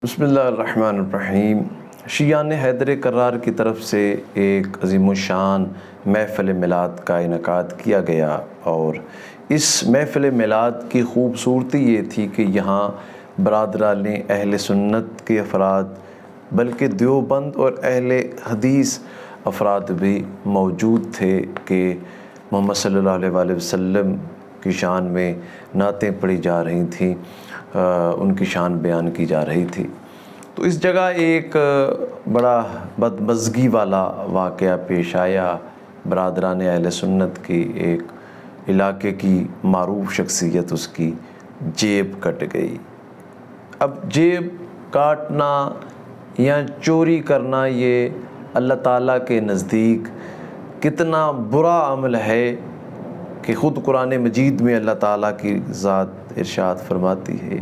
بسم اللہ الرحمن الرحیم۔ شیعان حیدر کرار کی طرف سے ایک عظیم الشان محفل میلاد کا انعقاد کیا گیا، اور اس محفل میلاد کی خوبصورتی یہ تھی کہ یہاں برادران اہل سنت کے افراد بلکہ دیوبند اور اہل حدیث افراد بھی موجود تھے کہ محمد صلی اللہ علیہ وآلہ وسلم کی شان میں نعتیں پڑھی جا رہی تھیں، ان کی شان بیان کی جا رہی تھی۔ تو اس جگہ ایک بڑا بدمزگی والا واقعہ پیش آیا۔ برادران اہل سنت کی ایک علاقے کی معروف شخصیت، اس کی جیب کٹ گئی۔ اب جیب کاٹنا یا چوری کرنا یہ اللہ تعالیٰ کے نزدیک کتنا برا عمل ہے کہ خود قرآن مجید میں اللہ تعالیٰ کی ذات ارشاد فرماتی ہے،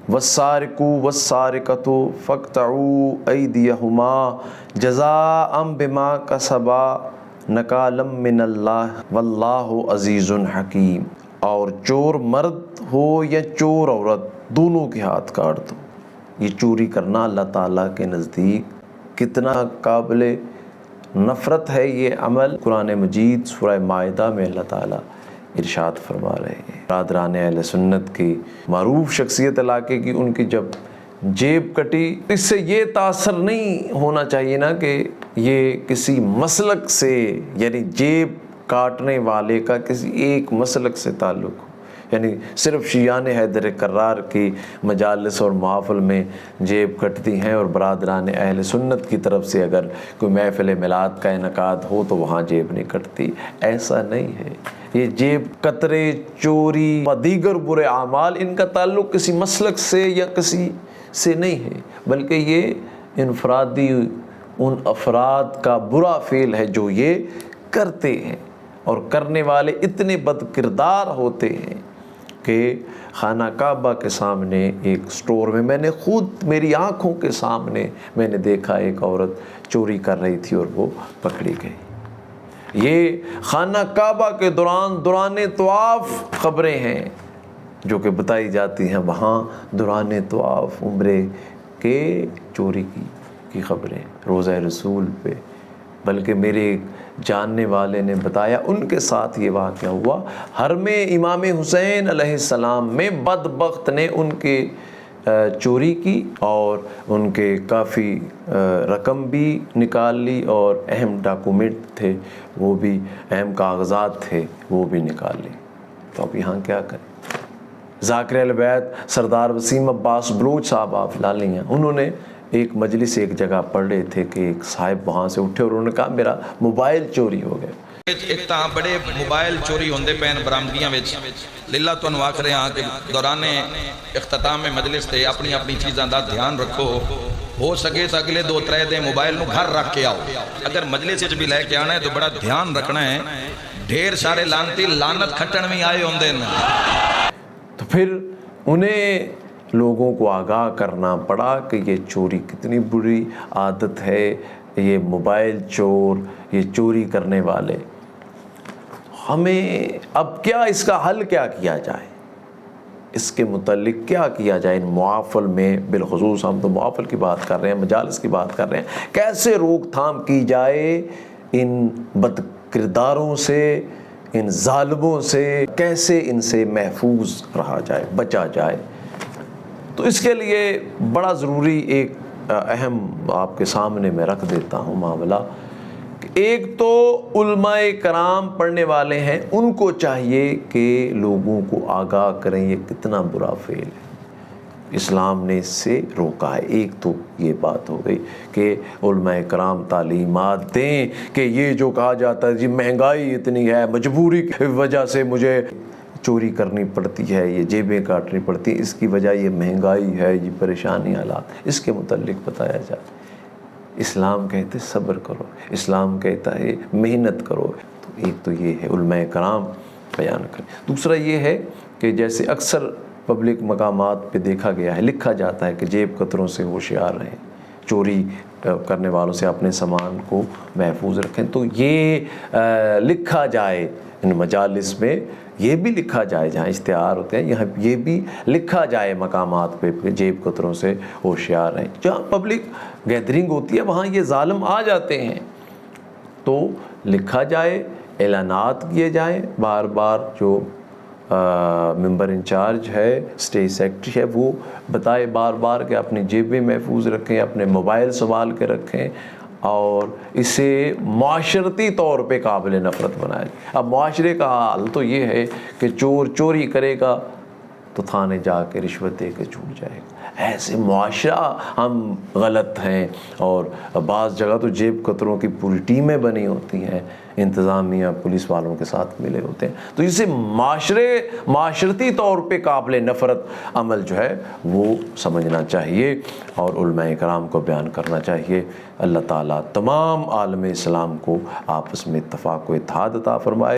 وَالسَّارِقُ وَالسَّارِقَةُ فَاقْطَعُوا أَيْدِيَهُمَا جَزَاءً بِمَا كَسَبَا نَكَالًا مِّنَ اللَّهِ وَاللَّهُ عَزِيزٌ حَكِيمٌ۔ اور چور مرد ہو یا چور عورت، دونوں کے ہاتھ کاٹ دو۔ یہ چوری کرنا اللہ تعالیٰ کے نزدیک کتنا قابل نفرت ہے یہ عمل۔ قرآن مجید سورہ مائدہ میں اللہ تعالیٰ ارشاد فرما رہے ہیں۔ برادران اہل سنت کی معروف شخصیت علاقے کی، ان کی جب جیب کٹی، اس سے یہ تاثر نہیں ہونا چاہیے نا کہ یہ کسی مسلک سے، یعنی جیب کاٹنے والے کا کسی ایک مسلک سے تعلق ہو، یعنی صرف شیعان حیدر کرار کی مجالس اور محافل میں جیب کٹتی ہیں اور برادران اہل سنت کی طرف سے اگر کوئی محفل میلاد کا انعقاد ہو تو وہاں جیب نہیں کٹتی۔ ایسا نہیں ہے۔ یہ جیب کترے، چوری و دیگر برے اعمال، ان کا تعلق کسی مسلک سے یا کسی سے نہیں ہے، بلکہ یہ انفرادی ان افراد کا برا فعل ہے جو یہ کرتے ہیں، اور کرنے والے اتنے بد کردار ہوتے ہیں کہ خانہ کعبہ کے سامنے ایک سٹور میں میں نے خود میری آنکھوں کے سامنے میں نے دیکھا ایک عورت چوری کر رہی تھی اور وہ پکڑی گئی۔ یہ خانہ کعبہ کے دوران طواف خبریں ہیں جو کہ بتائی جاتی ہیں، وہاں دوران طواف عمرے کے چوری کی خبریں روضہ رسول پہ، بلکہ میرے جاننے والے نے بتایا ان کے ساتھ یہ واقعہ ہوا۔ حرم امام حسین علیہ السلام میں بدبخت نے ان کے چوری کی اور ان کے کافی رقم بھی نکال لی، اور اہم ڈاکومنٹ تھے وہ بھی، اہم کاغذات تھے وہ بھی نکال لی۔ تو اب یہاں کیا کریں؟ ذاکر اہل بیت سردار وسیم عباس بلوچ صاحب آپ لا لیں، انہوں نے ایک مجلس ایک جگہ پڑھ رہے تھے کہ ایک صاحب وہاں سے اٹھے اور انہوں نے کہا میرا موبائل چوری ہو گیا۔ ایک تاں بڑے موبائل چوری ہوندے پین برامدیاں ویچ للہ تو انواق رہے ہیں کہ دوران اختتام مجلس تے اپنی اپنی چیزاں دا دھیان رکھو، ہو سکے تو اگلے 2-3 دے موبائل نو گھر رکھ کے آؤ۔ اگر مجلس بھی لے کے آنا ہے تو بڑا دھیان رکھنا ہے، ڈھیر سارے لانتی لانت کھٹن میں آئے ہوندے ہیں۔ تو پھر انہیں لوگوں کو آگاہ کرنا پڑا کہ یہ چوری کتنی بری عادت ہے، یہ موبائل چور، یہ چوری کرنے والے۔ ہمیں اب کیا اس کا حل کیا کیا جائے، اس کے متعلق کیا کیا جائے ان محافل میں، بالخصوص ہم تو محافل کی بات کر رہے ہیں، مجالس کی بات کر رہے ہیں، کیسے روک تھام کی جائے ان بد کرداروں سے، ان ظالموں سے، کیسے ان سے محفوظ رہا جائے، بچا جائے۔ تو اس کے لیے بڑا ضروری ایک اہم آپ کے سامنے میں رکھ دیتا ہوں معاملہ۔ ایک تو علماء کرام پڑھنے والے ہیں، ان کو چاہیے کہ لوگوں کو آگاہ کریں یہ کتنا برا فعل ہے، اسلام نے اس سے روکا ہے۔ ایک تو یہ بات ہو گئی کہ علماء کرام تعلیمات دیں کہ یہ جو کہا جاتا ہے جی مہنگائی اتنی ہے، مجبوری کی وجہ سے مجھے چوری کرنی پڑتی ہے، یہ جیبیں کاٹنی پڑتی ہیں، اس کی وجہ یہ مہنگائی ہے، یہ پریشانی حالات، اس کے متعلق بتایا جائے۔ اسلام کہتے صبر کرو، اسلام کہتا ہے محنت کرو۔ تو ایک تو یہ ہے علماء کرام بیان کریں۔ دوسرا یہ ہے کہ جیسے اکثر پبلک مقامات پہ دیکھا گیا ہے، لکھا جاتا ہے کہ جیب کتروں سے ہوشیار رہیں، چوری کرنے والوں سے اپنے سامان کو محفوظ رکھیں۔ تو یہ لکھا جائے ان مجالس میں، یہ بھی لکھا جائے جہاں اشتہار ہوتے ہیں، یہاں یہ بھی لکھا جائے مقامات پہ جیب کتروں سے ہوشیار رہیں۔ جہاں پبلک گیدرنگ ہوتی ہے وہاں یہ ظالم آ جاتے ہیں، تو لکھا جائے، اعلانات کیے جائیں بار بار۔ جو ممبر انچارج ہے، اسٹیج سیکرٹری ہے، وہ بتائے بار بار کہ اپنی جیبیں محفوظ رکھیں، اپنے موبائل سنبھال کے رکھیں، اور اسے معاشرتی طور پہ قابل نفرت بنائے۔ اب معاشرے کا حال تو یہ ہے کہ چور چوری کرے گا تو تھانے جا کے رشوت دے کے چھوٹ جائے گا۔ ایسے معاشرہ ہم غلط ہیں، اور بعض جگہ تو جیب کتروں کی پوری ٹیمیں بنی ہوتی ہیں، انتظامیہ پولیس والوں کے ساتھ ملے ہوتے ہیں۔ تو اسے معاشرتی طور پہ قابل نفرت عمل جو ہے وہ سمجھنا چاہیے، اور علماء کرام کو بیان کرنا چاہیے۔ اللہ تعالیٰ تمام عالم اسلام کو آپس میں اتفاق و اتحاد عطا فرمائے۔